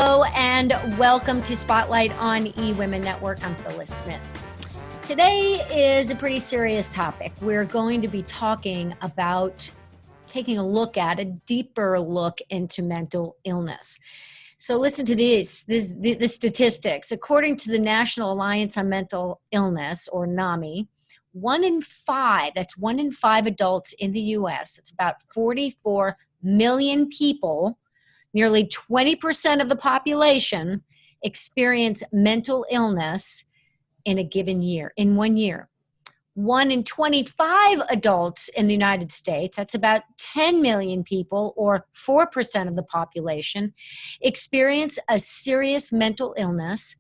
Hello and welcome to Spotlight on eWomenNetwork. I'm Phyllis Smith. Today is a pretty serious topic. We're going to be talking about taking a look at a deeper look into mental illness. So listen to the statistics. According to the National Alliance on Mental Illness, or NAMI, 1 in 5 adults in the U.S., it's about 44 million people, nearly 20% of the population, experience mental illness in a given year, in 1 year. 1 in 25 adults in the United States, that's about 10 million people, or 4% of the population, experience a serious mental illness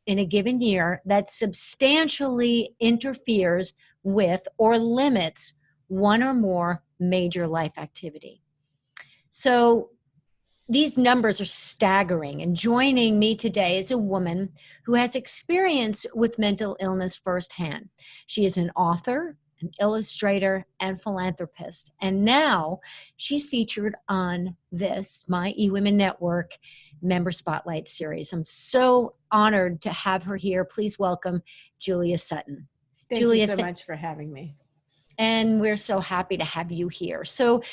in a given year that substantially interferes with or limits one or more major life activity. So these numbers are staggering, and joining me today is a woman who has experience with mental illness firsthand. She is an author, an illustrator, and philanthropist, and now she's featured on this, my eWomenNetwork Member Spotlight series. I'm so honored to have her here. Please welcome Julia Sutton. Thank you so much for having me. And we're so happy to have you here. So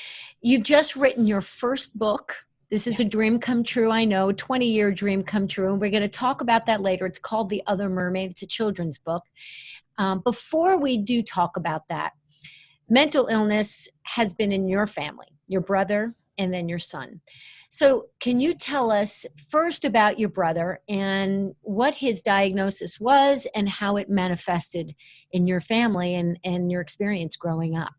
you've just written your first book. This is a dream come true, I know, 20-year dream come true. And we're going to talk about that later. It's called The Other Mermaid. It's a children's book. Before we do talk about that, mental illness has been in your family, your brother, and then your son. So can you tell us first about your brother and what his diagnosis was and how it manifested in your family and your experience growing up?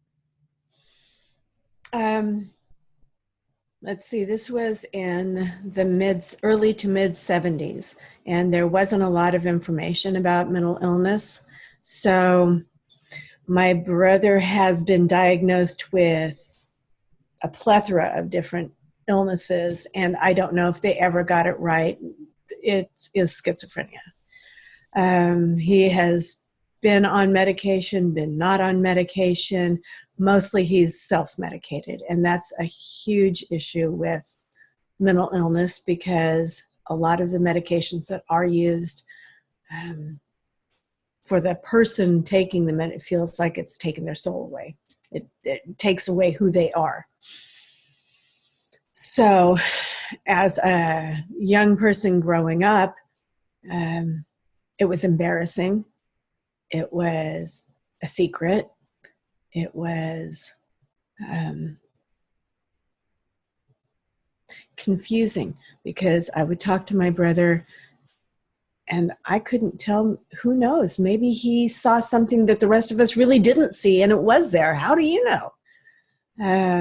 Let's see, this was in the early to mid 70s, and there wasn't a lot of information about mental illness. So my brother has been diagnosed with a plethora of different illnesses, and I don't know if they ever got it right. It is schizophrenia. He has been on medication, been not on medication. Mostly he's self-medicated, and that's a huge issue with mental illness because a lot of the medications that are used for the person taking them, it feels like it's taking their soul away. It takes away who they are. So as a young person growing up, it was embarrassing. It was a secret. It was confusing because I would talk to my brother and I couldn't tell, who knows, maybe he saw something that the rest of us really didn't see and it was there. How do you know?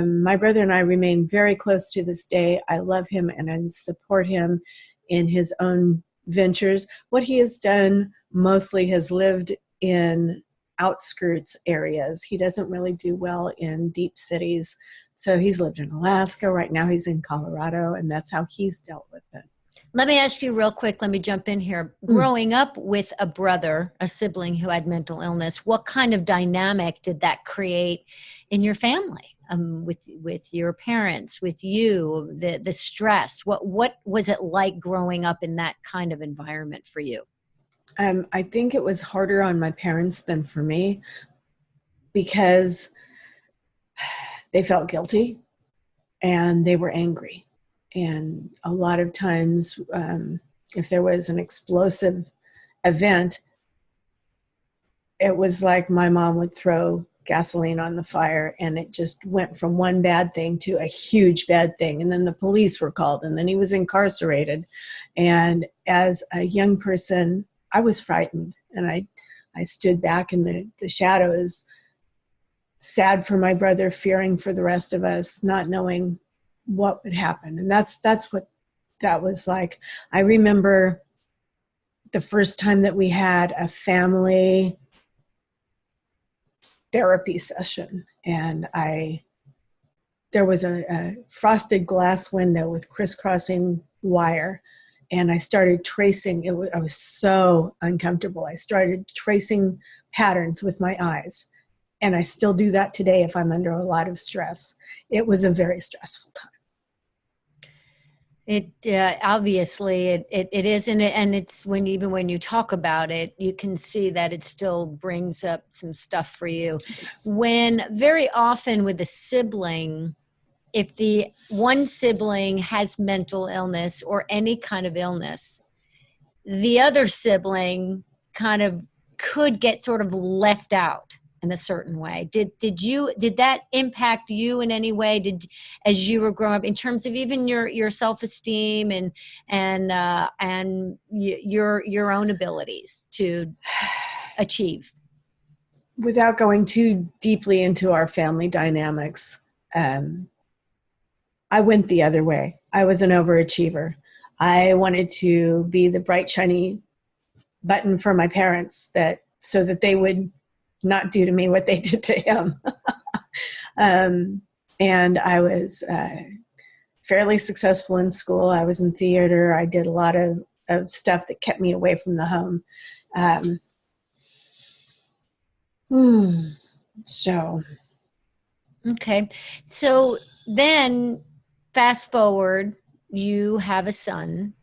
My brother and I remain very close to this day. I love him and I support him in his own ventures. What he has done mostly has lived in outskirts areas. He doesn't really do well in deep cities. So he's lived in Alaska. Right now he's in Colorado, and that's how he's dealt with it. Let me ask you real quick, let me jump in here. Growing up with a brother, a sibling who had mental illness, what kind of dynamic did that create in your family? With your parents, with you, the stress? What was it like growing up in that kind of environment for you? I think it was harder on my parents than for me because they felt guilty and they were angry. And a lot of times, if there was an explosive event, it was like my mom would throw gasoline on the fire and it just went from one bad thing to a huge bad thing. And then the police were called and then he was incarcerated. And as a young person, I was frightened and I stood back in the shadows, sad for my brother, fearing for the rest of us, not knowing what would happen. And that's what that was like. I remember the first time that we had a family therapy session, and there was a frosted glass window with crisscrossing wire, and I started tracing. I was so uncomfortable. I started tracing patterns with my eyes, and I still do that today if I'm under a lot of stress. It was a very stressful time. It obviously it isn't, and it's even when you talk about it, you can see that it still brings up some stuff for you. Yes. When very often with a sibling, if the one sibling has mental illness or any kind of illness, the other sibling kind of could get sort of left out in a certain way. Did that impact you in any way? As you were growing up, in terms of even your self-esteem and your own abilities to achieve? Without going too deeply into our family dynamics, I went the other way. I was an overachiever. I wanted to be the bright, shiny button for my parents, so that they would not do to me what they did to him. And I was fairly successful in school. I was in theater. I did a lot of stuff that kept me away from the home. So. Okay. So then fast forward, you have a son,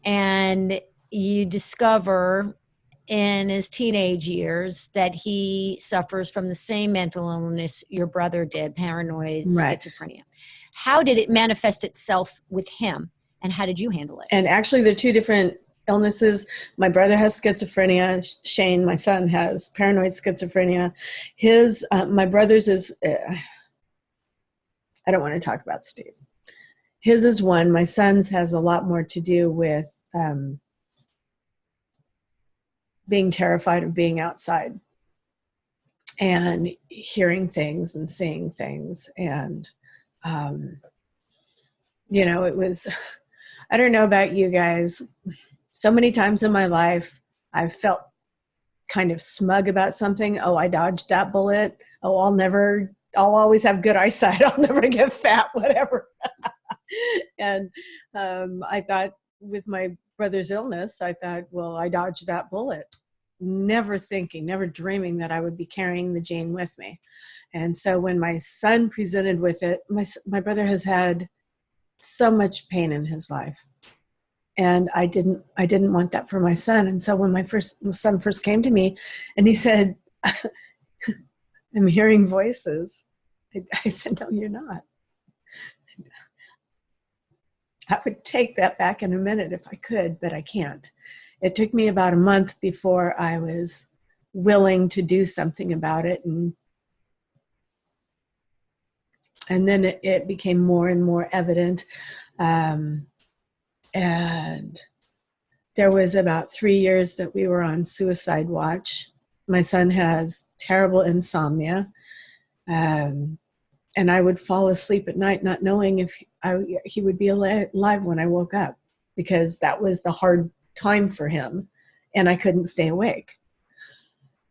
and you discover in his teenage years that he suffers from the same mental illness your brother did, paranoid Right. schizophrenia. How did it manifest itself with him, and how did you handle it? And actually, they're two different illnesses. My brother has schizophrenia. Shane, my son, has paranoid schizophrenia. My brother's is, I don't want to talk about Steve. His is one. My son's has a lot more to do with being terrified of being outside and hearing things and seeing things. And, it was, I don't know about you guys. So many times in my life, I've felt kind of smug about something. Oh, I dodged that bullet. Oh, I'll always have good eyesight. I'll never get fat, whatever. And I thought with my brother's illness, I thought, well, I dodged that bullet. Never dreaming that I would be carrying the gene with me. And so when my son presented with it, my brother has had so much pain in his life. And I didn't want that for my son. And so when my son first came to me and he said, I'm hearing voices, I said, no, you're not. I would take that back in a minute if I could, but I can't. It took me about a month before I was willing to do something about it. And then it became more and more evident. And there was about 3 years that we were on suicide watch. My son has terrible insomnia. And I would fall asleep at night not knowing if he would be alive when I woke up, because that was the hard time for him, and I couldn't stay awake.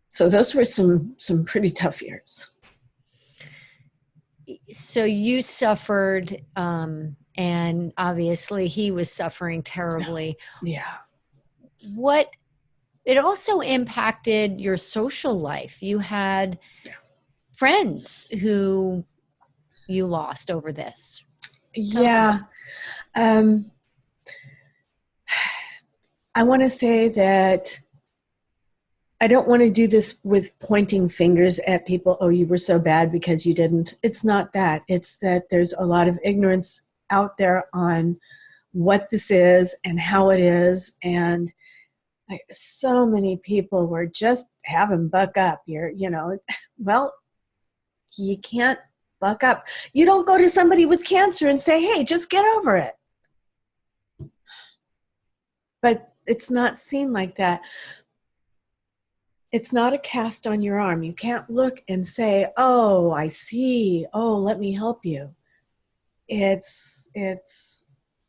So those were some pretty tough years. So you suffered, and obviously he was suffering terribly. Yeah. It also impacted your social life. You had friends who you lost over this. Yeah. I want to say that I don't want to do this with pointing fingers at people. Oh, you were so bad because you didn't. It's not that. It's that there's a lot of ignorance out there on what this is and how it is. And so many people were just having buck up. Well, you can't buck up. You don't go to somebody with cancer and say, hey, just get over it. But it's not seen like that. It's not a cast on your arm. You can't look and say, oh, I see. Oh, let me help you. It's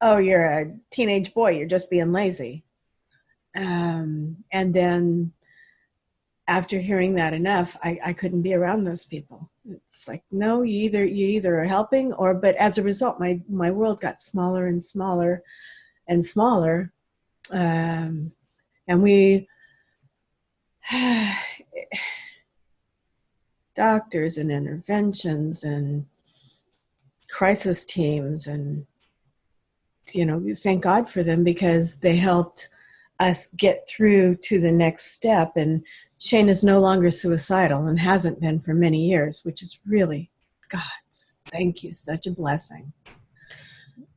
oh, you're a teenage boy. You're just being lazy. And then after hearing that enough, I couldn't be around those people. It's like, no, you either are helping but as a result, my world got smaller and smaller and smaller. And we doctors and interventions and crisis teams and thank God for them, because they helped us get through to the next step. And Shane is no longer suicidal and hasn't been for many years, which is really, God's, thank you, such a blessing.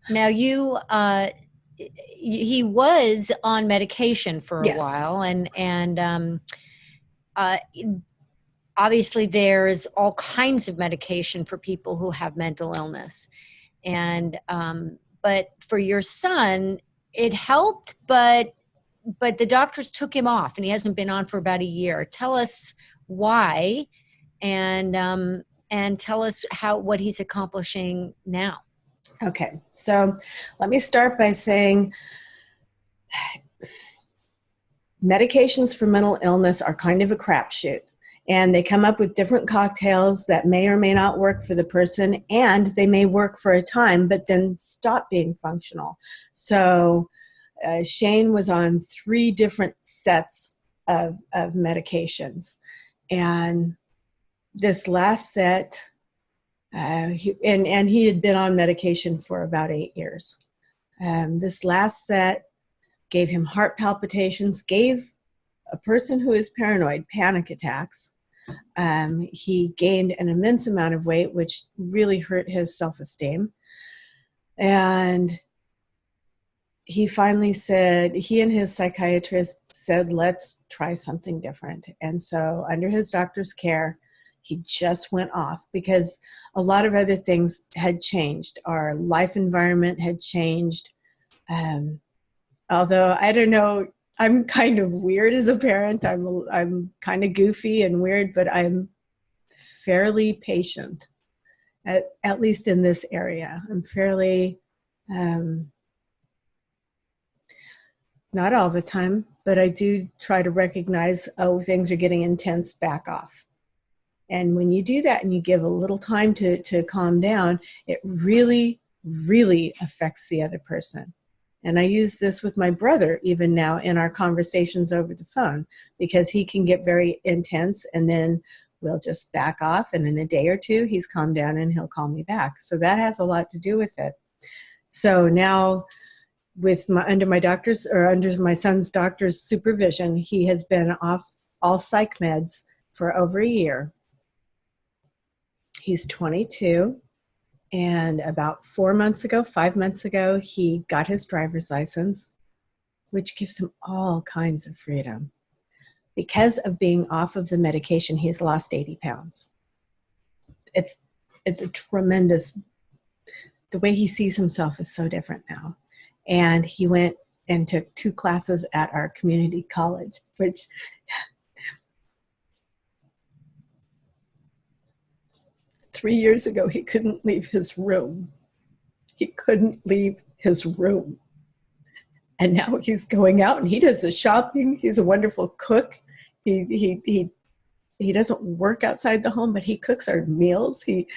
Now he was on medication for a Yes. while, and uh, obviously there's all kinds of medication for people who have mental illness, and but for your son it helped, but the doctors took him off and he hasn't been on for about a year. Tell us why, and tell us what he's accomplishing now. Okay, so let me start by saying medications for mental illness are kind of a crapshoot, and they come up with different cocktails that may or may not work for the person, and they may work for a time but then stop being functional. So Shane was on 3 different sets of medications, and this last set, he had been on medication for about 8 years. This last set gave him heart palpitations, gave a person who is paranoid panic attacks. He gained an immense amount of weight, which really hurt his self-esteem. And he finally said, he and his psychiatrist said, let's try something different. And so under his doctor's care, he just went off, because a lot of other things had changed. Our life environment had changed. Although, I don't know, I'm kind of weird as a parent. I'm kind of goofy and weird, but I'm fairly patient, at least in this area. I'm fairly, not all the time, but I do try to recognize, things are getting intense, back off. And when you do that and you give a little time to calm down, it really, really affects the other person. And I use this with my brother even now in our conversations over the phone, because he can get very intense and then we'll just back off, and in a day or 2, he's calmed down and he'll call me back. So that has a lot to do with it. So now under my son's doctor's supervision, he has been off all psych meds for over a year. He's 22, and about 5 months ago, he got his driver's license, which gives him all kinds of freedom. Because of being off of the medication, he's lost 80 pounds. It's a tremendous, the way he sees himself is so different now. And he went and took 2 classes at our community college, which 3 years ago, he couldn't leave his room. He couldn't leave his room. And now he's going out and he does the shopping. He's a wonderful cook. He doesn't work outside the home, but he cooks our meals. He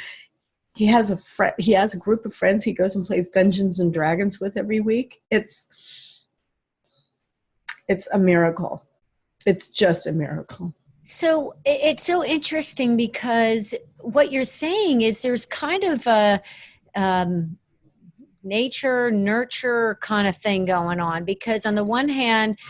has a group of friends he goes and plays Dungeons and Dragons with every week. It's a miracle. It's just a miracle. So it's so interesting, because what you're saying is there's kind of a nature, nurture kind of thing going on, because on the one hand,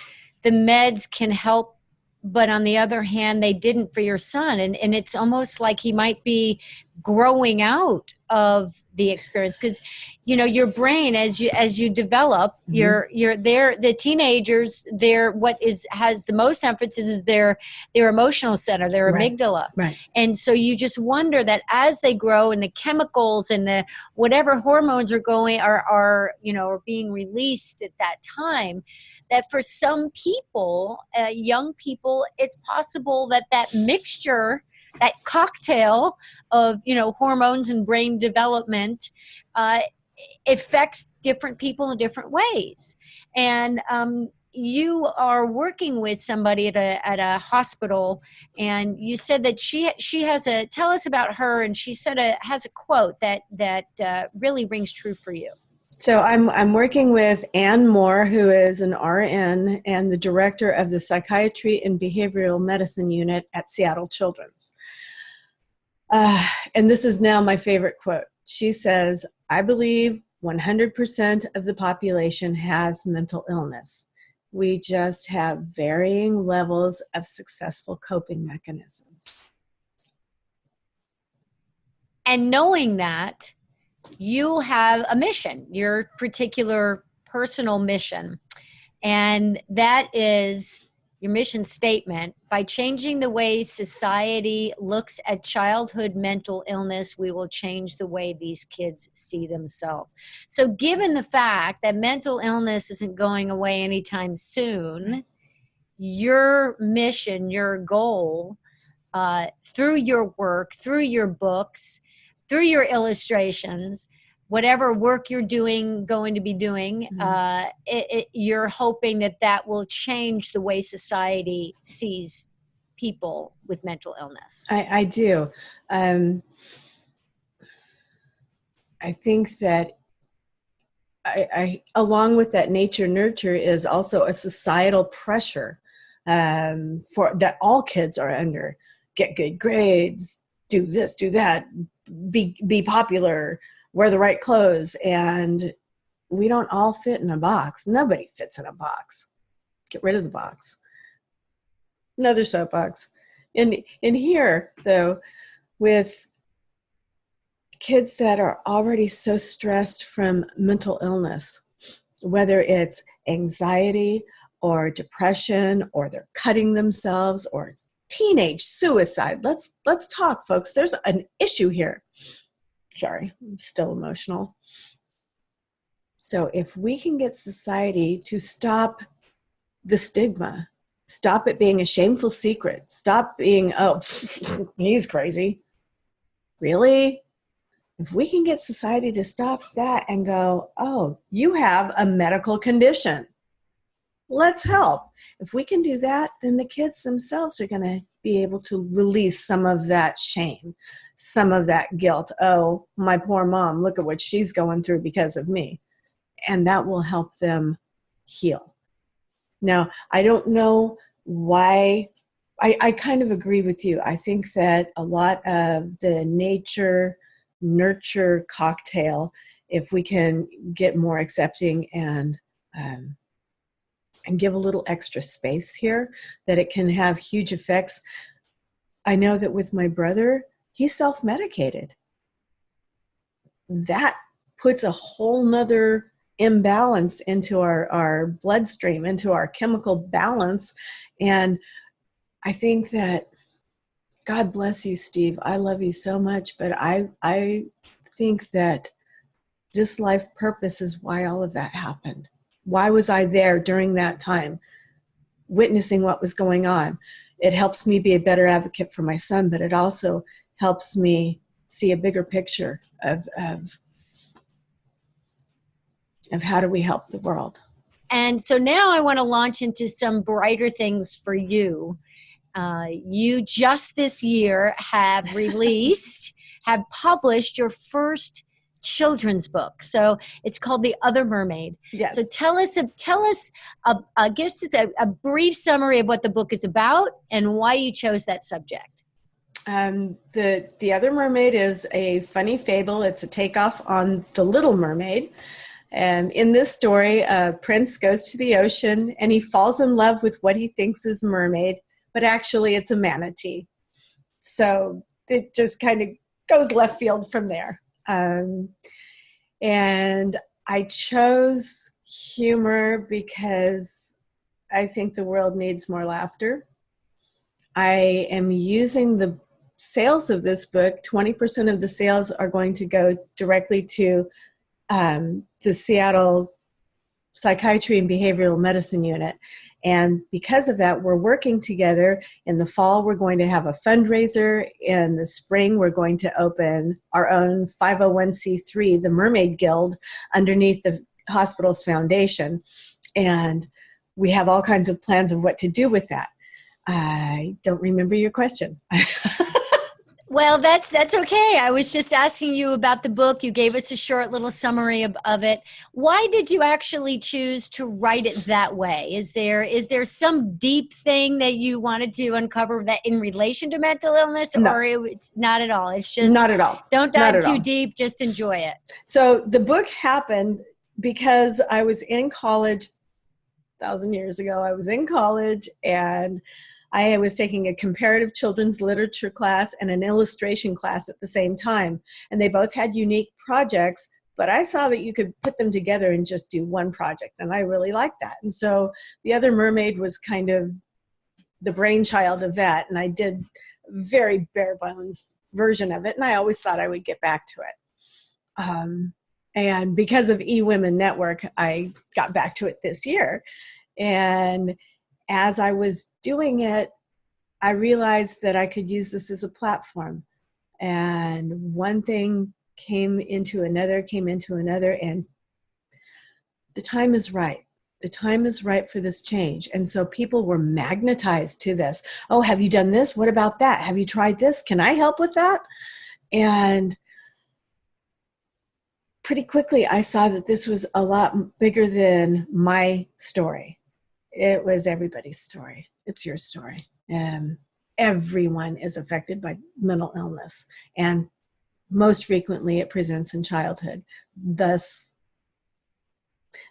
the meds can help, but on the other hand, they didn't for your son. And it's almost like he might be growing out of the experience, because your brain, as you develop, the teenagers, has the most emphasis is their emotional center, their amygdala. Right. And so you just wonder that as they grow and the chemicals and the whatever hormones are being released at that time, that for some people, young people, it's possible that mixture, that cocktail of hormones and brain development affects different people in different ways. And you are working with somebody at a hospital, and you said that she has tell us about her, and she said has a quote that really rings true for you. So I'm working with Ann Moore, who is an RN and the director of the Psychiatry and Behavioral Medicine Unit at Seattle Children's. And this is now my favorite quote. She says, "I believe 100% of the population has mental illness. We just have varying levels of successful coping mechanisms. And knowing that, you have a mission, your particular personal mission. And that is your mission statement. By changing the way society looks at childhood mental illness, we will change the way these kids see themselves. So given the fact that mental illness isn't going away anytime soon, your mission, your goal, through your work, through your books, through your illustrations, whatever work you're going to be doing, you're hoping that will change the way society sees people with mental illness. I do. I think that I along with that nature nurture is also a societal pressure for that all kids are under. Get good grades, do this, do that, be popular, wear the right clothes, and we don't all fit in a box. Nobody fits in a box. Get rid of the box. Another soapbox. In here, though, with kids that are already so stressed from mental illness, whether it's anxiety or depression, or they're cutting themselves, or teenage suicide. Let's talk, folks. There's an issue here. Sorry, I'm still emotional. So if we can get society to stop the stigma, stop it being a shameful secret, stop being, oh, he's crazy. Really? If we can get society to stop that and go, oh, you have a medical condition, let's help. If we can do that, then the kids themselves are going to be able to release some of that shame, some of that guilt. Oh, my poor mom, look at what she's going through because of me. And that will help them heal. Now, I don't know why. I kind of agree with you. I think that a lot of the nature nurture cocktail, if we can get more accepting and give a little extra space here, that it can have huge effects. I know that with my brother, he's self-medicated. That puts a whole nother imbalance into our bloodstream, into our chemical balance. And I think that, God bless you, Steve. I love you so much, but I think that this life purpose is why all of that happened. Why was I there during that time, witnessing what was going on? It helps me be a better advocate for my son, but it also helps me see a bigger picture of how do we help the world. And so now I want to launch into some brighter things for you. You just this year have published your first children's book. So it's called The Other Mermaid. Yes. So give us a brief summary of what the book is about and why you chose that subject. The Other Mermaid is a funny fable. It's a takeoff on The Little Mermaid. And in this story, a prince goes to the ocean and he falls in love with what he thinks is a mermaid, but actually it's a manatee. So it just kind of goes left field from there. And I chose humor because I think the world needs more laughter. I am using the sales of this book. 20% of the sales are going to go directly to the Seattle Psychiatry and Behavioral Medicine Unit. And because of that, we're working together. In the fall, we're going to have a fundraiser. In the spring, we're going to open our own 501c3, the Mermaid Guild, underneath the hospital's foundation. And we have all kinds of plans of what to do with that. I don't remember your question. Well, that's okay. I was just asking you about the book. You gave us a short little summary of it. Why did you actually choose to write it that way? Is there some deep thing that you wanted to uncover that in relation to mental illness, No, or it's not at all? It's just not at all. don't Not dive at too all. deep. Just enjoy it. So the book happened because I was in college 1,000 years ago. I was in college and I was taking a comparative children's literature class and an illustration class at the same time. And they both had unique projects, but I saw that you could put them together and just do one project. And I really liked that. And so The Other Mermaid was kind of the brainchild of that. And I did a very bare bones version of it. And I always thought I would get back to it. And because of eWomenNetwork, I got back to it this year. And as I was doing it, I realized that I could use this as a platform. And one thing came into another, and the time is right. The time is right for this change. And so people were magnetized to this. Oh, have you done this? What about that? Have you tried this? Can I help with that? And pretty quickly, I saw that this was a lot bigger than my story. It was everybody's story. It's your story. And everyone is affected by mental illness. And most frequently, it presents in childhood. Thus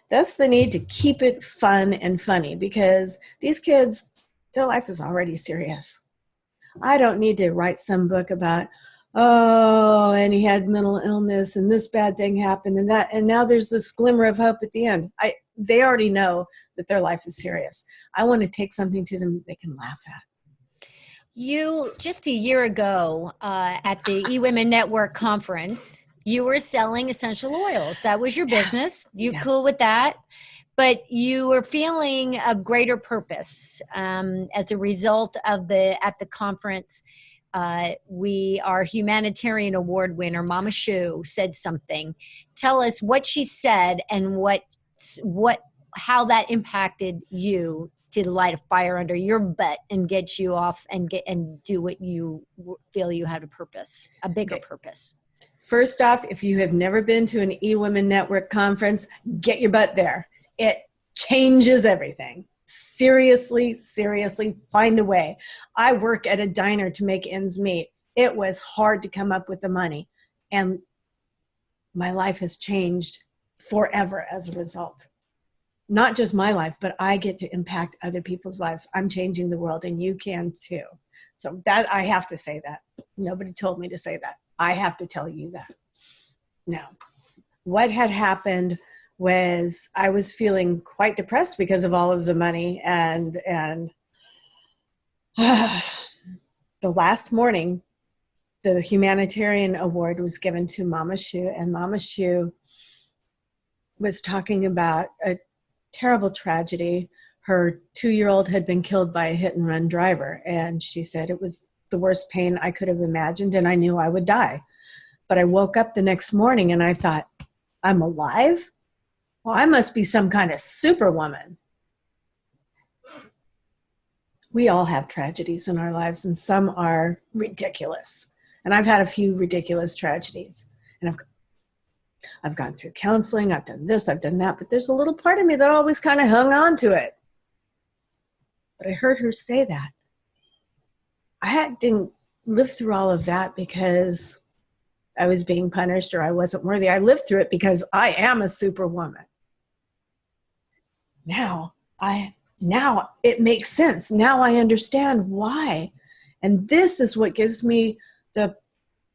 the need to keep it fun and funny, because these kids, their life is already serious. I don't need to write some book about, oh, and he had mental illness and this bad thing happened and that, and now there's this glimmer of hope at the end. They already know that their life is serious. I want to take something to them that they can laugh at. You, just a year ago at the eWomenNetwork conference, you were selling essential oils. That was your business. You cool with that? But you were feeling a greater purpose as a result of at the conference. Our humanitarian award winner, Mama Shu, said something. Tell us what she said and how that impacted you to light a fire under your butt and get you off and do what you feel you had a bigger purpose. First off, if you have never been to an eWomenNetwork conference, get your butt there. It changes everything. Seriously, find a way. I work at a diner to make ends meet. It was hard to come up with the money. And my life has changed forever as a result. Not just my life, but I get to impact other people's lives. I'm changing the world, and you can too. So that, I have to say that. Nobody told me to say that. I have to tell you that. Now, what had happened was I was feeling quite depressed because of all of the money, and the last morning, the humanitarian award was given to Mama Shu, and Mama Shu was talking about a terrible tragedy. Her 2-year-old had been killed by a hit-and-run driver, and she said it was the worst pain I could have imagined, and I knew I would die. But I woke up the next morning and I thought, I'm alive? Well, I must be some kind of superwoman. We all have tragedies in our lives, and some are ridiculous. And I've had a few ridiculous tragedies. And I've gone through counseling, I've done this, I've done that, but there's a little part of me that always kind of hung on to it. But I heard her say that. Didn't live through all of that because I was being punished or I wasn't worthy. I lived through it because I am a superwoman. Now it makes sense. Now I understand why. And this is what gives me the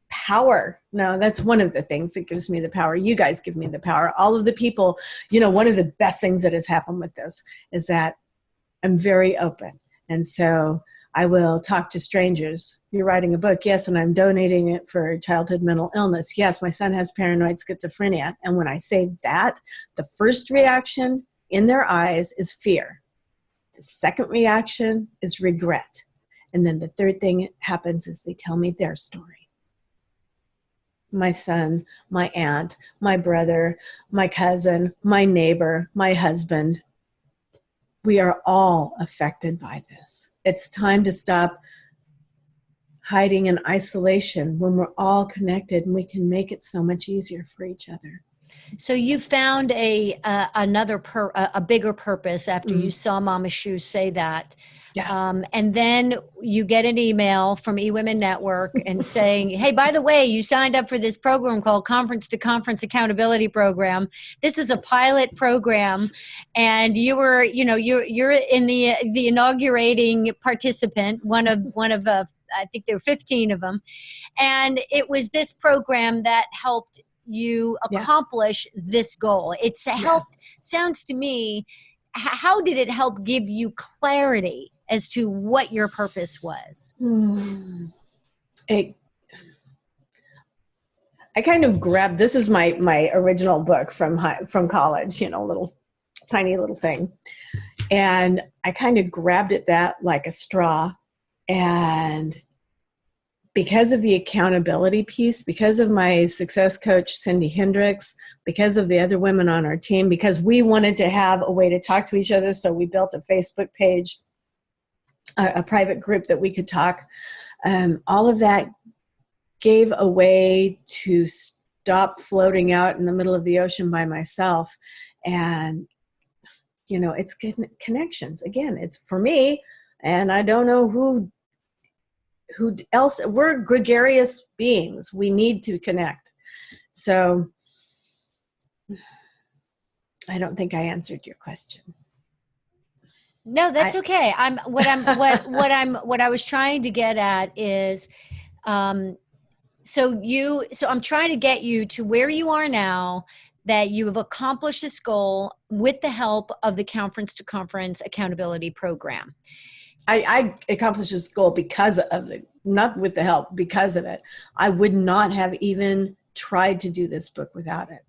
power. Now, that's one of the things that gives me the power. You guys give me the power. All of the people, one of the best things that has happened with this is that I'm very open. And so I will talk to strangers. You're writing a book, yes, and I'm donating it for childhood mental illness. Yes, my son has paranoid schizophrenia. And when I say that, the first reaction in their eyes is fear. The second reaction is regret. And then the third thing that happens is they tell me their story. My son, my aunt, my brother, my cousin, my neighbor, my husband. We are all affected by this. It's time to stop hiding in isolation when we're all connected, and we can make it so much easier for each other. So you found a bigger purpose after you saw Mama Shu say that. Yeah. And then you get an email from eWomenNetwork and saying, hey, by the way, you signed up for this program called Conference to Conference Accountability Program. This is a pilot program. And you were, you're in the inaugurating participant, one of I think there were 15 of them. And it was this program that helped you accomplish this goal. It's helped, sounds to me, how did it help give you clarity as to what your purpose was? I kind of grabbed, this is my original book from college, tiny little thing. And I kind of grabbed at that like a straw. And because of the accountability piece, because of my success coach, Cindy Hendricks, because of the other women on our team, because we wanted to have a way to talk to each other, so we built a Facebook page, a private group that we could talk. All of that gave a way to stop floating out in the middle of the ocean by myself. And, it's connections. Again, it's for me, and I don't know who else. We're gregarious beings. We need to connect. So I don't think I answered your question. No, that's okay. What I was trying to get at is, so I'm trying to get you to where you are now, that you have accomplished this goal with the help of the Conference to Conference Accountability Program. I accomplished this goal because of not with the help, because of it. I would not have even tried to do this book without it.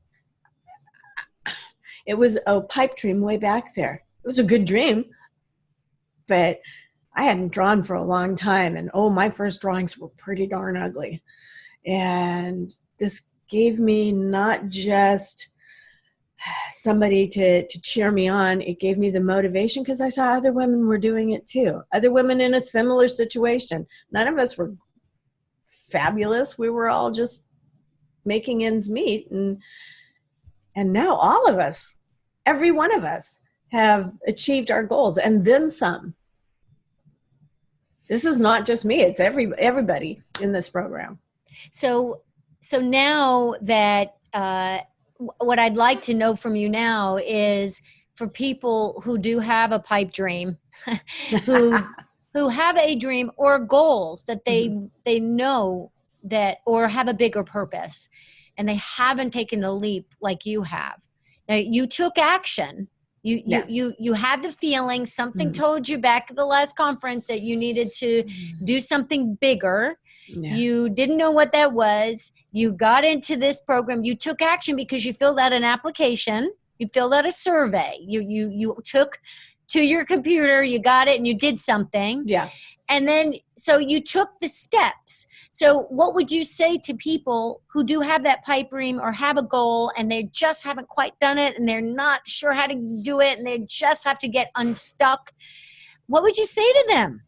It was a pipe dream way back there. It was a good dream, but I hadn't drawn for a long time. And my first drawings were pretty darn ugly. And this gave me not just somebody to cheer me on. It gave me the motivation because I saw other women were doing it too. Other women in a similar situation. None of us were fabulous. We were all just making ends meet. And now all of us, every one of us, have achieved our goals and then some. This is not just me. It's everybody in this program. So now that, what I'd like to know from you now is, for people who do have a pipe dream, who have a dream or goals that they know that, or have a bigger purpose, and they haven't taken the leap like you have. Now, you took action. You had the feeling, something told you back at the last conference that you needed to do something bigger. Yeah. You didn't know what that was. You got into this program. You took action because you filled out an application. You filled out a survey. You took to your computer, you got it, and you did something. Yeah. And then, so you took the steps. So what would you say to people who do have that pipe dream or have a goal and they just haven't quite done it and they're not sure how to do it and they just have to get unstuck? What would you say to them?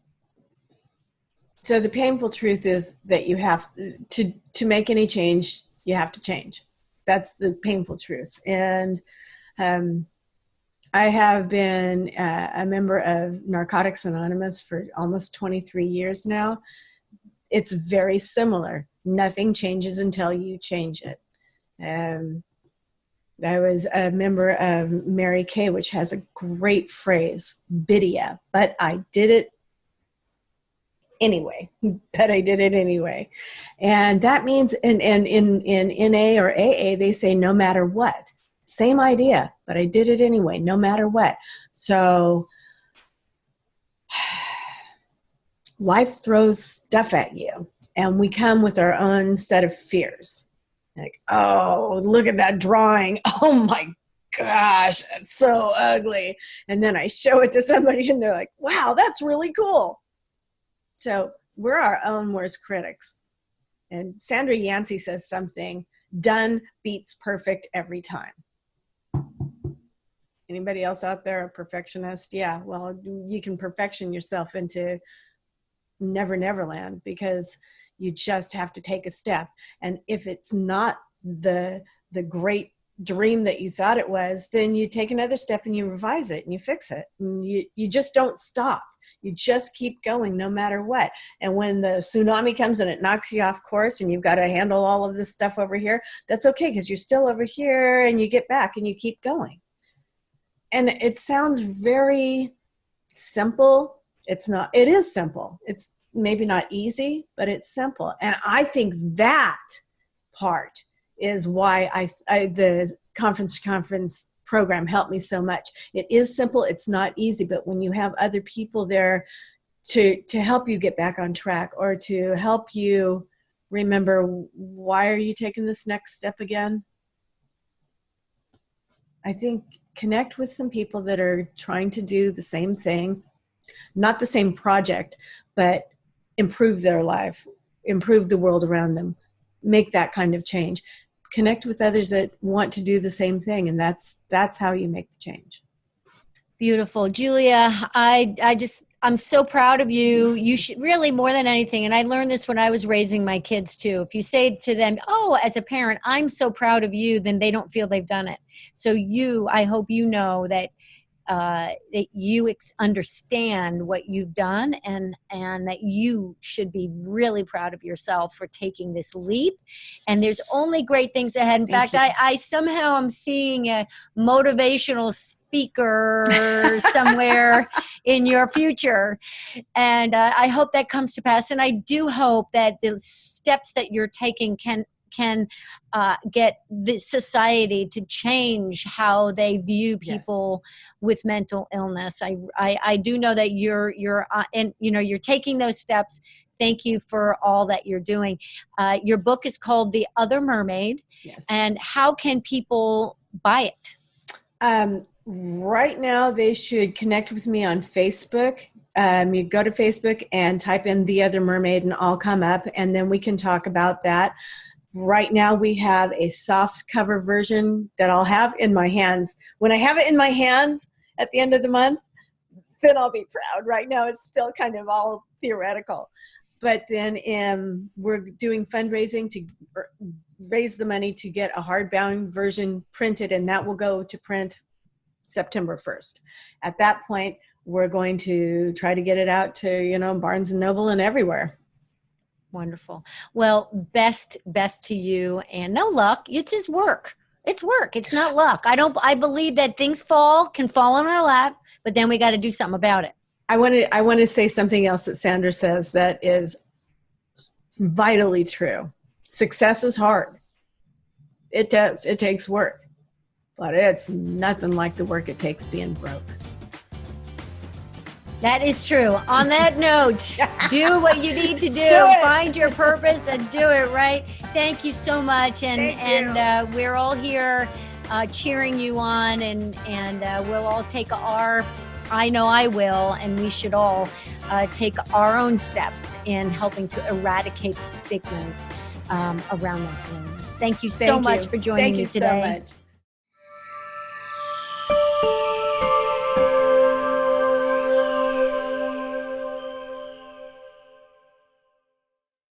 So the painful truth is that you have to make any change, you have to change. That's the painful truth. And I have been a member of Narcotics Anonymous for almost 23 years now. It's very similar. Nothing changes until you change it. I was a member of Mary Kay, which has a great phrase, "Bidia," but I did it anyway. And that means in NA or AA, they say no matter what. Same idea, but I did it anyway, no matter what. So life throws stuff at you, and we come with our own set of fears. Like, oh, look at that drawing. Oh my gosh, that's so ugly. And then I show it to somebody and they're like, wow, that's really cool. So we're our own worst critics. And Sandra Yancey says something, done beats perfect every time. Anybody else out there a perfectionist? Yeah, well, you can perfection yourself into never, never land, because you just have to take a step. And if it's not the great dream that you thought it was, then you take another step and you revise it and you fix it. And you just don't stop. You just keep going no matter what. And when the tsunami comes and it knocks you off course and you've got to handle all of this stuff over here, that's okay, because you're still over here, and you get back and you keep going. And it sounds very simple. It's not. It is simple. It's maybe not easy, but it's simple. And I think that part is why the conference program helped me so much. It is simple. It's not easy, but when you have other people there to help you get back on track, or to help you remember, why are you taking this next step again? I think connect with some people that are trying to do the same thing, not the same project, but improve their life, improve the world around them, make that kind of change. Connect with others that want to do the same thing, and that's how you make the change. Beautiful. Julia, I'm so proud of you. You should really, more than anything, and I learned this when I was raising my kids too. If you say to them, oh, as a parent, I'm so proud of you, then they don't feel they've done it. So I hope you know that that you understand what you've done, and that you should be really proud of yourself for taking this leap. And there's only great things ahead. In fact, I somehow am seeing a motivational speaker somewhere in your future. And I hope that comes to pass. And I do hope that the steps that you're taking can get the society to change how they view people with mental illness. I do know that you're taking those steps. Thank you for all that you're doing. Your book is called The Other Mermaid. Yes. And how can people buy it? Right now, they should connect with me on Facebook. You go to Facebook and type in The Other Mermaid, and I'll come up, and then we can talk about that. Right now, we have a soft cover version that I'll have in my hands. When I have it in my hands at the end of the month, then I'll be proud. Right now, it's still kind of all theoretical. But then we're doing fundraising to raise the money to get a hardbound version printed, and that will go to print September 1st. At that point, we're going to try to get it out to, Barnes & Noble and everywhere. Wonderful. Well, best to you, and no luck. It's his work. It's work. It's not luck. I believe that things can fall in our lap, but then we got to do something about it. I want to say something else that Sandra says that is vitally true. Success is hard. It does. It takes work, but it's nothing like the work it takes being broke. That is true. On that note, do what you need to do. Find your purpose and do it right. Thank you so much. And we're all here cheering you on, and we'll all take I know I will, and we should all take our own steps in helping to eradicate the stigmas around mental illness. Thank you so much for joining me today. Thank you so much.